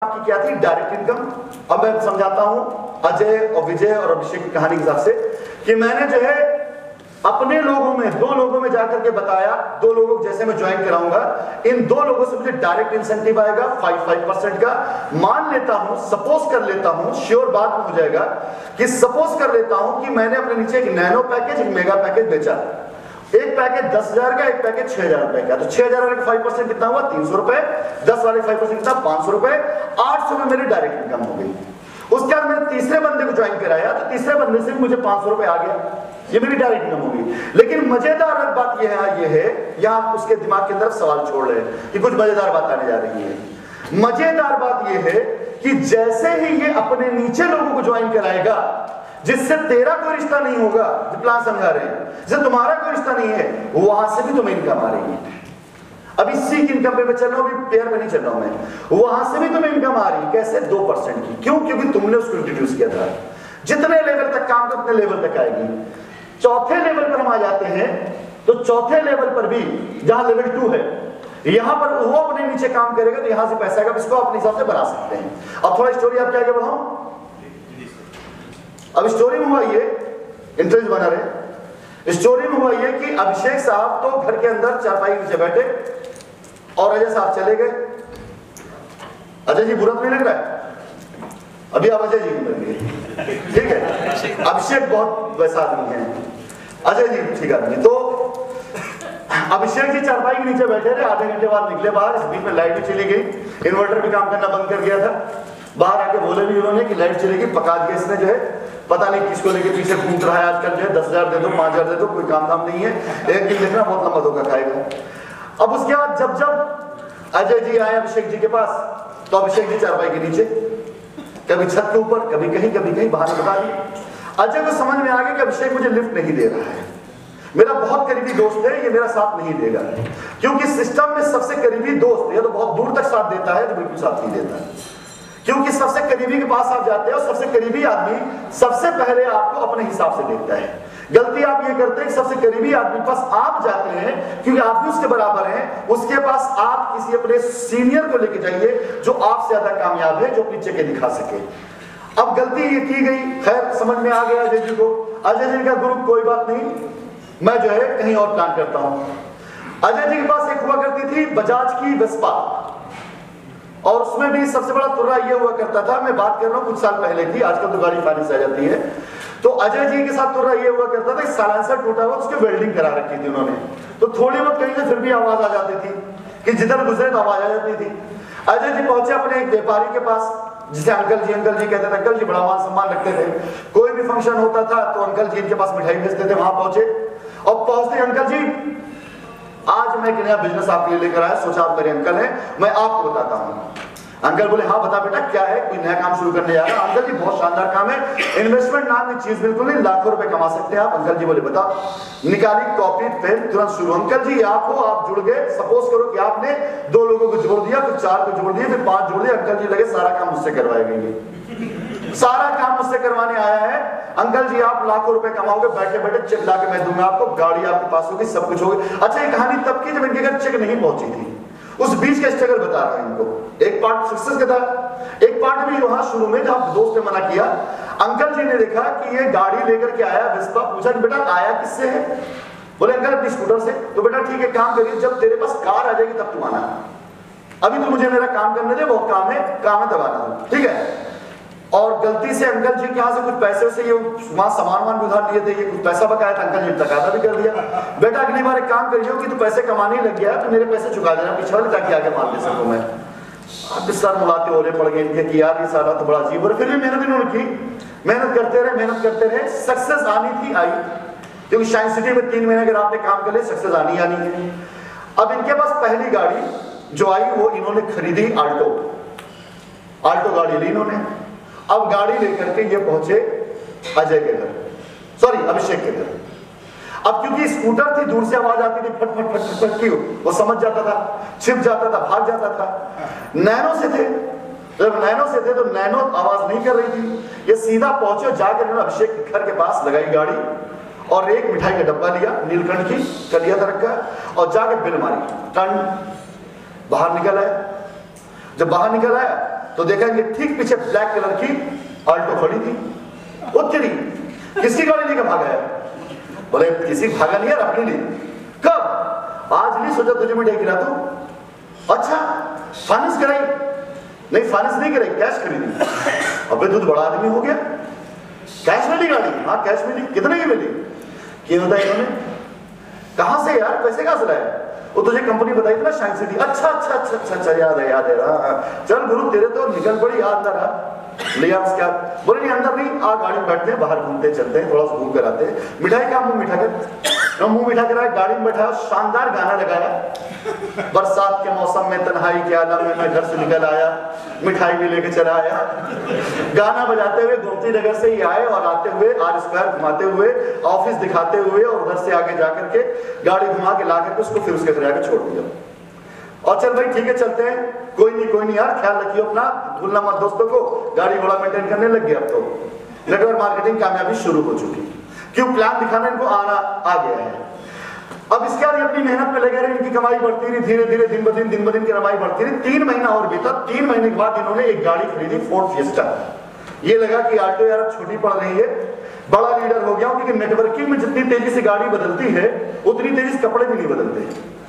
आपकी क्या थी? Direct income. अब मैं समझाता हूं अजय और विजय और अभिषेक की कहानी के हिसाब से कि मैंने जो है अपने लोगों में, दो लोगों में जाकर के बताया, दो लोगों को जैसे मैं ज्वाइन कराऊंगा, इन दो लोगों से मुझे डायरेक्ट इंसेंटिव आएगा 5% का। मान लेता हूं, सपोज कर लेता हूं, श्योर बात में हो जाएगा कि सपोज कर लेता हूं कि मैंने अपने नीचे एक नैनो पैकेज, एक मेगा पैकेज बेचा। एक पैकेज 10,000 का, एक पैकेज 6,000 रुपए का। तो 6,000 वाले 5% कितना हुआ? 300 रुपए। 10 वाले 5% कितना? 500 रुपए। 800 में मेरी डायरेक्ट इनकम हो गई। उसके बाद मैंने तीसरे बंदे को ज्वाइन कराया, तो तीसरे बंदे से मुझे 500 रुपए आ गया। ये मेरी डायरेक्ट इनकम होगी। लेकिन मजेदार बात यह है, यहां उसके दिमाग के अंदर सवाल छोड़ रहे हैं कि कुछ मजेदार बात आने जा रही है। मजेदार बात यह है कि जैसे ही ये अपने नीचे लोगों को ज्वाइन कराएगा, जिससे तेरा कोई रिश्ता नहीं होगा, जो प्लान समझा रहे हैं, जिससे तुम्हारा कोई रिश्ता नहीं है, वहां से भी तुम्हें इनकम आ रही है। अभी सीख इनकम पे मैं चल रहा हूं, अभी पेयर पे नहीं चल रहा हूं मैं। वहां से भी तुम्हें इनकम आ रही है। कैसे? 2% की। क्यों? क्योंकि तुमने उसको इंट्रोड्यूस किया था। जितने लेवल तक काम कर, उतने लेवल तक आएगी। चौथे लेवल पर हम आ जाते हैं, तो चौथे लेवल पर भी जहां लेवल 2 है, यहां पर वो अपने नीचे काम करेगा, तो यहां से पैसा आएगा। इसको अपने हिसाब से बना सकते हैं। अब थोड़ा स्टोरी आपके आगे बढ़ाऊं। अब स्टोरी में हुआ ये, इंटरेस्ट बना रहे। स्टोरी में हुआ ये कि अभिषेक साहब तो घर के अंदर चारपाई नीचे बैठे और अजय साहब चले गए। अजय जी बुरा तो नहीं लग रहा है? अभी आप अजय जी बन गए, ठीक है। अभिषेक बहुत वैसा आदमी है, अजय जी ठीक आदमी। तो अभिषेक जी चारपाई के नीचे बैठे रहे। आधे घंटे बाद निकले बाहर। इस बीच में लाइट भी चली गई, इन्वर्टर भी काम करना बंद कर गया था। बाहर आके बोले भी उन्होंने कि लाइट चलेगी, पका दिया इसने, जो है पता नहीं किसको लेके पीछे घूम रहा है आजकल, जो है 10,000 दे दो, 5,000 दे दो, कोई काम धाम नहीं है, एक दिन देखना बहुत लंबा धोखा खाएगा। अब उसके बाद जब अजय जी आए अभिषेक जी के पास, तो अभिषेक जी चारपाई के नीचे, कभी छत के ऊपर, कभी कहीं बाहर बता दी। अजय को समझ में आ गया कि अभिषेक मुझे लिफ्ट नहीं दे रहा है, मेरा बहुत करीबी दोस्त है, ये मेरा साथ नहीं देगा। क्योंकि सिस्टम में सबसे करीबी दोस्त या तो बहुत दूर तक साथ देता है, तो बिल्कुल साथ नहीं देता है। क्योंकि सबसे करीबी के पास आप जाते हैं और सबसे करीबी आदमी सबसे पहले आपको अपने हिसाब से देखता है। गलती आप ये करते हैं कि सबसे करीबी आदमी पास आप जाते हैं क्योंकि आप भी उसके बराबर हैं, उसके पास आप किसी अपने सीनियर को लेके जाइए जो आपसे ज्यादा कामयाब है, जो अपनी जगह दिखा सके। अब गलती ये की गई, खैर समझ में आ गया अजय जी को। अजय जी का ग्रुप कोई बात नहीं, मैं जो है कहीं और प्लान करता हूं। अजय जी के पास एक हुआ करती थी बजाज की वेस्पा, और उसमें भी सबसे बड़ा तुर्रा ये हुआ करता था, मैं बात कर रहा हूं कुछ साल पहले की, आजकल तो गाड़ी फाइनेंस आ जाती है। तो अजय जी के साथ तुर्रा ये हुआ करता था, साइलेंसर टूटा हुआ, उसकी वेल्डिंग करा रखी थी उन्होंने। तो थोड़ी बहुत कहीं से फिर भी आवाज आ जाती थी कि जिधर गुजरे तो आवाज आ जाती थी। अजय जी पहुंचे अपने एक व्यापारी के पास, जिसे अंकल जी कहते थे। अंकल जी बड़ा मान सम्मान रखते थे, कोई भी फंक्शन होता था तो अंकल जी इनके पास मिठाई भेजते थे। वहां पहुंचे और पहुंचते, अंकल जी आज मैं एक नया बिजनेस आपके लिए लेकर आया, सोचा आप मेरे अंकल हैं, मैं आपको बताता हूं। अंकल बोले हाँ बता बेटा क्या है? कोई नया काम शुरू करने जा रहा है। अंकल जी बहुत शानदार काम है, इन्वेस्टमेंट नाम की चीज बिल्कुल नहीं, लाखों रुपए कमा सकते हैं आप। अंकल जी बोले बता। निकाली कॉपी पेन, तुरंत शुरू। अंकल जी आप हो, आप जुड़ गए। सपोज करो कि आपने 2 लोगों को जोड़ दिया, फिर 4 को जोड़ दिया, फिर 5 जोड़ दिया। अंकल जी लगे सारा काम मुझसे करवाएंगे, सारा काम मुझसे करवाने आया है। अंकल जी आप लाखों रुपए कमाओगे, बैठे बैठे चेक ला के मैं दूंगा आपको, गाड़ी आपके पास होगी, सब कुछ होगी। अच्छा ये कहानी तब की जब इनके घर चेक नहीं पहुंची थी, उस बीच का स्ट्रगल बता रहा हूं इनको। एक पार्ट सक्सेस का था, एक पार्ट भी वहां शुरू में जहां दोस्त ने मना किया। अंकल जी ने देखा कि ये गाड़ी लेकर के आया वेस्पा, पूछा कि बेटा आया किससे है? बोले अंकल अपनी स्कूटर से। तो बेटा ठीक है, काम करिए, जब तेरे पास कार आ जाएगी तब तू आना, अभी तो मुझे मेरा काम करने दे, बहुत काम है दबाना, ठीक है। और गलती से अंकल जी के यहाँ से कुछ पैसे से ये वहां सामान भी उधार लिए थे, ये कुछ पैसा बकाया था, अंकल जी ने तकादा भी कर दिया। बेटा अगली बार एक काम करियो कि तू पैसे कमाने लग गया तो मेरे पैसे चुका देना पीछे वाले, ताकि आगे मार दे सकूं मैं। अब इस साल मुलाते हो रहे पड़ गए इनके कि यार ये सारा तो बड़ा अजीब। और फिर भी मेहनत इन्होंने की, मेहनत करते रहे। सक्सेस आनी थी, आई, क्योंकि साइंस सिटी में 3 महीने अगर आपने काम कर लिया सक्सेस आनी है। अब इनके पास पहली गाड़ी जो आई वो इन्होंने खरीदी आल्टो गाड़ी ली इन्होंने। अब गाड़ी लेकर के ये पहुंचे अजय के घर, सॉरी अभिषेक के घर। अब क्योंकि स्कूटर थी, दूर से आवाज आती थी फट फट फट फट की, वो समझ जाता था, छिप जाता था, भाग जाता था। नैनो से थे, जब नैनो से थे तो नैनो आवाज नहीं कर रही थी। ये सीधा पहुंचे, जाकर इन्होंने अभिषेक के घर के पास लगाई गाड़ी और एक मिठाई का डब्बा लिया, नीलकंठ की कलिया था रखा, और जाके बिल मारी, टन बाहर निकल आया। जब बाहर निकल आया तो देखा कि ठीक पीछे ब्लैक कलर की ऑल्टो खड़ी थी। उतरी, किसकी गाड़ी लेकर भागा है? बोले किसी भागा नहीं यार, अपनी ली। कब? आज नहीं, सोचा तुझे मिठाई खिला दूं। अच्छा, फाइनेंस कराई? नहीं फाइनेंस नहीं कराई, कैश खरीदी। अबे तू तो बड़ा आदमी हो गया, कैश में ली गाड़ी? हाँ कैश में ली। कितने की मिली? क्या बताया इन्होंने? कहां से यार, पैसे कहां से लाए? वो तुझे कंपनी बताई थी ना, शाइन सिटी। अच्छा अच्छा अच्छा अच्छा अच्छा, याद है याद है। हाँ चल गुरु, तेरे तो निकल पड़ी, याद ना रहा। लिया उसका, बोले नहीं अंदर नहीं, आ गाड़ी में बैठते हैं, बाहर घूमते चलते हैं, थोड़ा सा घूम कर आते हैं। मिठाई का मुंह मीठा कर, मुंह मीठा करा, गाड़ी में बैठा, शानदार गाना लगाया। बरसात के मौसम में तन्हाई के आलम में मैं घर से निकल आया, मिठाई भी लेके चला आया। गाना बजाते हुए गोमती नगर से ही आए और आते हुए आर स्क्वायर घुमाते हुए, ऑफिस दिखाते हुए और उधर से आगे जाकर के गाड़ी घुमा के ला करके उसको फिर उसके घर आके छोड़ दिया। और चल भाई ठीक है चलते हैं, कोई नहीं यार, ख्याल रखियो अपना, भूलना मत दोस्तों को। गाड़ी घोड़ा मेंटेन करने लग गया। अब तो नेटवर्क मार्केटिंग कामयाबी शुरू हो चुकी, क्यों प्लान दिखाना इनको आना आ गया है। अब इसके बाद अपनी मेहनत में लगे रहे, इनकी कमाई बढ़ती रही, धीरे धीरे दिन ब दिन की कमाई बढ़ती रही। 3 महीना और बीता। 3 महीने के बाद इन्होंने एक गाड़ी खरीदी, फोर्ड फिएस्टा। ये लगा कि ऑल्टो यार छोटी पड़ रही है, बड़ा लीडर हो गया, क्योंकि नेटवर्किंग में जितनी तेजी से गाड़ी बदलती है उतनी तेजी से कपड़े भी नहीं बदलते।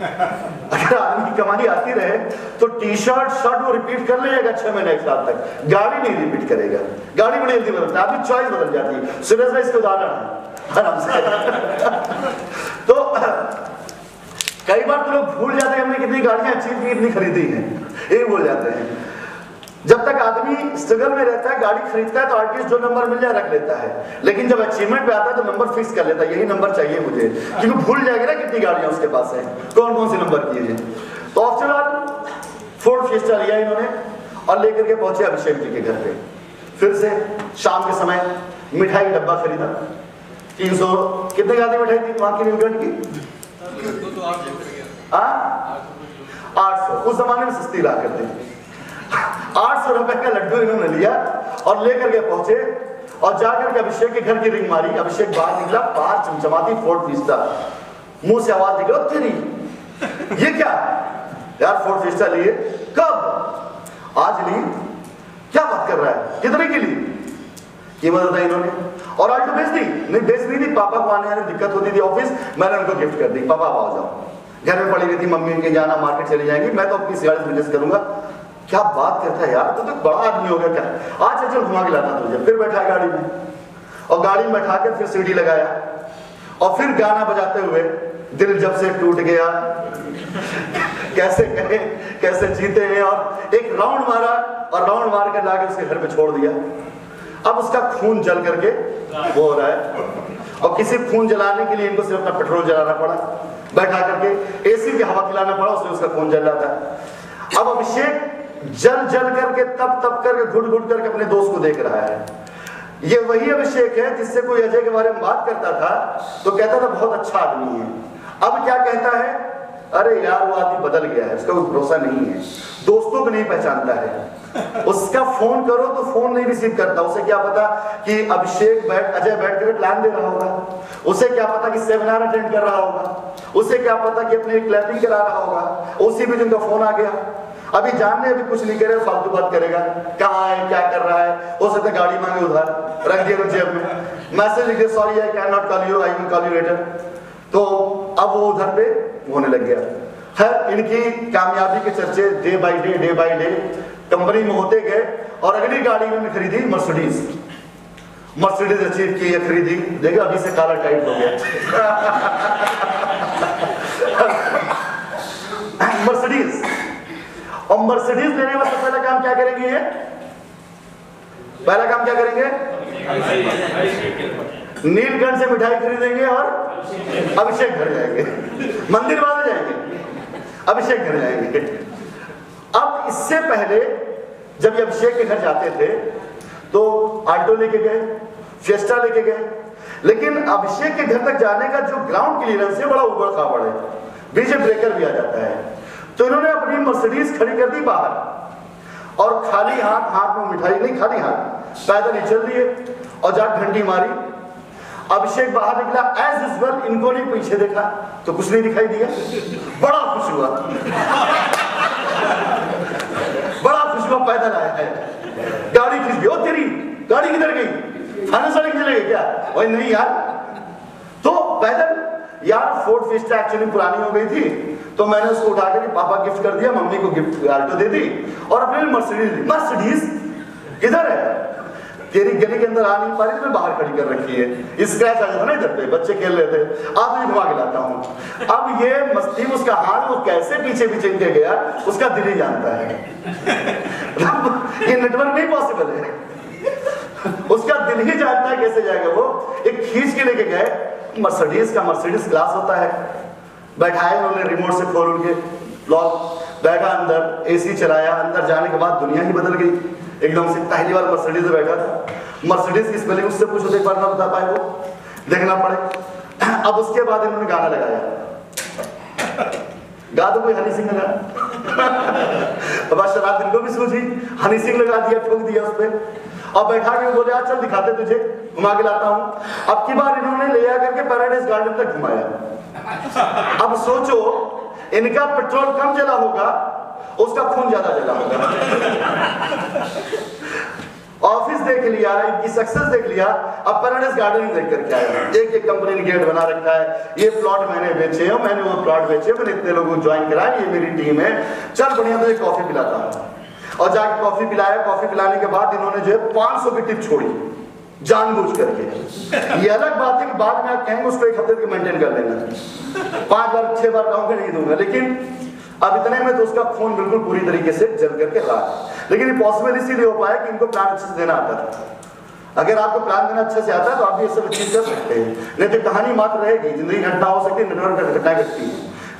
अगर आदमी की कमाई आती रहे तो टी शर्ट शर्ट वो रिपीट कर लेगा 6 महीने 1 साल तक, गाड़ी नहीं रिपीट करेगा। गाड़ी बड़ी जल्दी बदलता है, आदमी चॉइस बदल जाती है। सुरेश भाई इसका उदाहरण है आराम से। तो कई बार तो लोग भूल जाते हैं हमने कितनी गाड़ियां अचीव की, कितनी खरीदी है, ये भूल जाते हैं। जब तक आदमी स्ट्रगल में रहता है, गाड़ी खरीदता है तो आर्टिस्ट जो नंबर मिल जाए रख लेता है, लेकिन जब अचीवमेंट पे आता है तो नंबर फिक्स कर लेता है, यही नंबर चाहिए मुझे, क्योंकि भूल जाएगा ना कितनी गाड़ियां उसके पास है, कौन कौन से नंबर की है। तो ऑप्शनल फोर्ड फिएस्टा लिया इन्होंने और लेकर के पहुंचे अभिषेक जी के घर पे। फिर से शाम के समय मिठाई का डब्बा खरीदा, 300 कितने का मिठाई थी वहां की न्यूट्रन की? 800। उस जमाने में सस्ती ला करते थे। 800 रुपए का लड्डू इन्होंने लिया और लेकर के पहुंचे और जाकर के अभिषेक के घर की रिंग मारी। अभिषेक बाहर निकला, बाहर चमचमाती फोर्ड फिएस्टा, मुंह से आवाज निकला तेरी, ये क्या यार फोर्ड फिएस्टा लिए? कब? आज ली? क्या बात कर रहा है, कितने की ली? कीमत बताई इन्होंने। और ऑल्टो बेच दी? नहीं बेच नहीं थी, पापा को आने आने दिक्कत होती थी ऑफिस, मैंने उनको गिफ्ट कर दी। पापा आ जाओ, घर में पड़ी रही थी मम्मी उनके, जाना मार्केट चली जाएंगी, मैं तो अपनी गाड़ी बिजनेस करूंगा। क्या बात करता है यार, तो बड़ा आदमी हो गया क्या? आज चल घुमा के लाता तुझे। फिर बैठा गाड़ी में और गाड़ी में बैठा कर फिर सीढ़ी लगाया और फिर गाना बजाते हुए, दिल जब से टूट गया कैसे कहे कैसे जीते हैं, और एक राउंड मारा और राउंड मार कर लाके उसके घर पे छोड़ दिया। अब उसका खून जल करके वो हो रहा है, और किसी खून जलाने के लिए इनको सिर्फ अपना पेट्रोल जलाना पड़ा, बैठा करके एसी की हवा खिलाना पड़ा, उससे उसका खून जल रहा था। अब अभिषेक जल जल करके तप तप करके घुट घुट करके अपने दोस्त को देख रहा है। ये वही अभिषेक है जिससे कोई अजय के बारे में बात करता था तो कहता था बहुत अच्छा आदमी है। अब क्या कहता है, अरे यार वो आदमी बदल गया है, उसका कोई भरोसा नहीं है, दोस्तों को नहीं पहचानता है, उसका फोन करो तो फोन नहीं रिसीव करता। उसे क्या पता कि अभिषेक अजय बैठ कर प्लान दे रहा होगा, उसे क्या पता कि सेमिनार अटेंड कर रहा होगा, उसे क्या पता कि अपनी क्लैपिंग करा रहा होगा। उसी बीच उनका फोन आ गया। अभी जानने अभी कुछ नहीं करे, फालतू बात करेगा, कहाँ है क्या कर रहा है, हो सकता है गाड़ी मांगे उधार, रख दिया जेब में, मैसेज लिख दिया sorry I can not call you, I will call you later. तो अब वो उधर पे होने लग गया है। इनकी कामयाबी के चर्चे डे बाय डे कंपनी में होते गए और अगली गाड़ी में खरीदी मर्सिडीज अचीव की, ये खरीदी, देखो अभी से काला टाइट हो गया मर्सिडीज। और मर्सिडीज लेने का सबसे पहला काम क्या करेंगे? ये पहला काम क्या करेंगे? नीलकंठ से मिठाई खरीदेंगे और अभिषेक घर जाएंगे, मंदिर वाले जाएंगे, अभिषेक घर जाएंगे। अब इससे पहले जब ये अभिषेक के घर जाते थे तो ऑल्टो लेके गए, फिएस्टा लेके गए, लेकिन अभिषेक के घर तक जाने का जो ग्राउंड क्लियरेंस है बड़ा उबड़ खाबड़ है, बीच में ब्रेकर भी आ जाता है। तो इन्होंने अपनी मर्सिडीज खड़ी कर दी बाहर और खाली हाथ में मिठाई नहीं, खाली हाथ पैदल ही चल दिए और जाकर घंटी मारी। अभिषेक बाहर निकला एज यूजुअल, इनको नहीं पीछे देखा तो कुछ नहीं दिखाई दिया, बड़ा खुश हुआ बड़ा खुश हुआ, पैदल आया है। गाड़ी किधर गई, फाइनेंस वाले चले गए क्या? वही नहीं यार, तो पैदल यार फोर्ड फिस्टा एक्चुअली पुरानी हो गई थी, तो मैंने उसको उठाकर पापा गिफ्ट कर दिया, मम्मी को गिफ्ट आल्टो दे दी और अपने लिए मर्सिडीज ली। मर्सिडीज किधर है? तेरी गली के अंदर आ नहीं पा रही, तो मैं बाहर खड़ी कर रखी है। स्क्रैच आ जाता ना इधर पे, बच्चे खेल रहे थे, आप मैं घुमा के लाता हूँ। अब ये मस्ती उसका हाल वो कैसे पीछे पीछे इनके गया उसका दिल ही जानता है। ये नेटवर्क नहीं पॉसिबल है, उसका दिल ही जानता है कैसे जाएगा वो। एक खींच के लेके गए, मर्सिडीज का मर्सिडीज क्लास होता है, बैठाए उन्होंने रिमोट से खोल के लॉक, बैठा अंदर, एसी चलाया, अंदर जाने के बाद दुनिया ही बदल गई एकदम से। पहली बार मर्सिडीज में बैठा था, मर्सिडीज की स्पेलिंग उससे पूछो तो एक बार ना बता पाए, वो देखना पड़े। अब उसके बाद इन्होंने गाना लगाया, गा दो कोई हनी सिंह लगा। अब शराब दिन को भी सूझी, हनी सिंह लगा दिया, ठोक दिया उस पर, और बैठा के बोले आज चल दिखाते तुझे, घुमा के लाता हूं। अब की बार इन्होंने ले आकर के पैराडाइज गार्डन तक घुमाया। अब सोचो इनका पेट्रोल कम जला होगा, उसका खून ज्यादा जला होगा। ऑफिस देख लिया, इनकी सक्सेस देख लिया, अब पैराडाइज गार्डन ही देख करके आया। एक एक कंपनी ने गेट बना रखा है, ये प्लॉट मैंने बेचे हैं, मैंने वो प्लॉट बेचे, मैंने इतने लोगों को ज्वाइन कराया, ये मेरी टीम है, चल बढ़िया तुझे कॉफी पिलाता हूं। और जाके कॉफी पिलाया, कॉफी पिलाने के बाद इन्होंने जो है 500 की टिप छोड़ी जानबूझ करके। ये अलग बात है कि बाद में आप कहेंगे उसको एक हफ्ते तक मेंटेन कर लेना, 5 बार 6 बार कहूंगा नहीं दूंगा, लेकिन अब इतने में तो उसका खून बिल्कुल पूरी तरीके से जल करके रहा। लेकिन ये पॉसिबल इसीलिए हो पाया कि इनको प्लान अच्छे से देना आता था। अगर आपको प्लान देना अच्छे से आता है तो आप भी ये सब चीज कर सकते हैं, नहीं तो कहानी मात्र रहेगी, जिंदगी घटना हो सकती है, नेटवर्क घटना घटती है।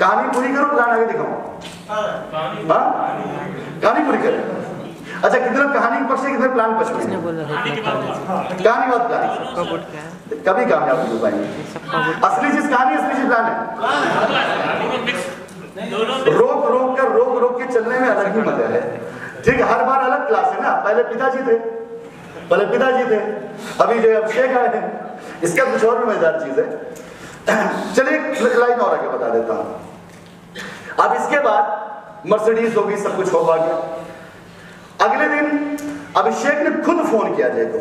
कहानी पूरी करो, प्लान आगे दिखाओ। कहानी पूरी करें। अच्छा, कितने कहानी पक्ष है, कितने प्लान पक्ष में? कहानी बात प्लान कभी कामयाब नहीं हो पाएंगे। असली चीज कहानी, असली चीज प्लान है। रोक रोक के चलने में अलग ही मजा है। ठीक, हर बार अलग क्लास है ना। पहले पिताजी थे, अभी जो अभिषेक आए हैं, इसका कुछ और भी मजेदार चीज है। चलिए एक लाइन और आगे बता देता हूं। अब इसके बाद मर्सिडीज हो गई, सब कुछ हो गया। अगले दिन अभिषेक ने खुद फोन किया अजय को,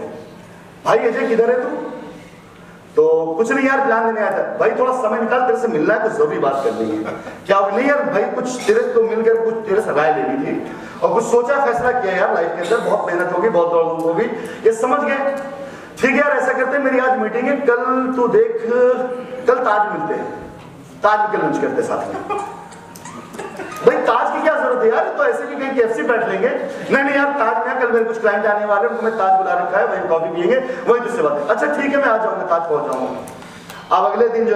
भाई अजय किधर है तू? तो कुछ नहीं यार, प्लान देने आया था। भाई थोड़ा समय निकाल, तेरे से मिलना है, कुछ जरूरी बात करनी है। क्या नहीं यार भाई, कुछ तेरे को मिलकर कुछ तेरे से राय लेनी थी और कुछ सोचा फैसला किया यार लाइफ के अंदर, बहुत मेहनत होगी, बहुत दौड़ होगी, ये समझ गए। ठीक है यार, ऐसा करते हैं, मेरी आज मीटिंग है, कल तू देख, कल ताज मिलते हैं, ताज के लंच करते साथ में। भाई ताज की क्या जरूरत है यार, तो ऐसे भी कहीं KFC बैठ लेंगे। नहीं यार, ताज में कल मेरे कुछ क्लाइंट आने वाले हैं, उनको मैं ताज बुला रखा है, वही कॉफी पियेंगे, वही तुझसे बात है। अच्छा ठीक है, मैं आ जाऊंगा, ताज पहुंच जाऊंगा। अब अगले दिन जो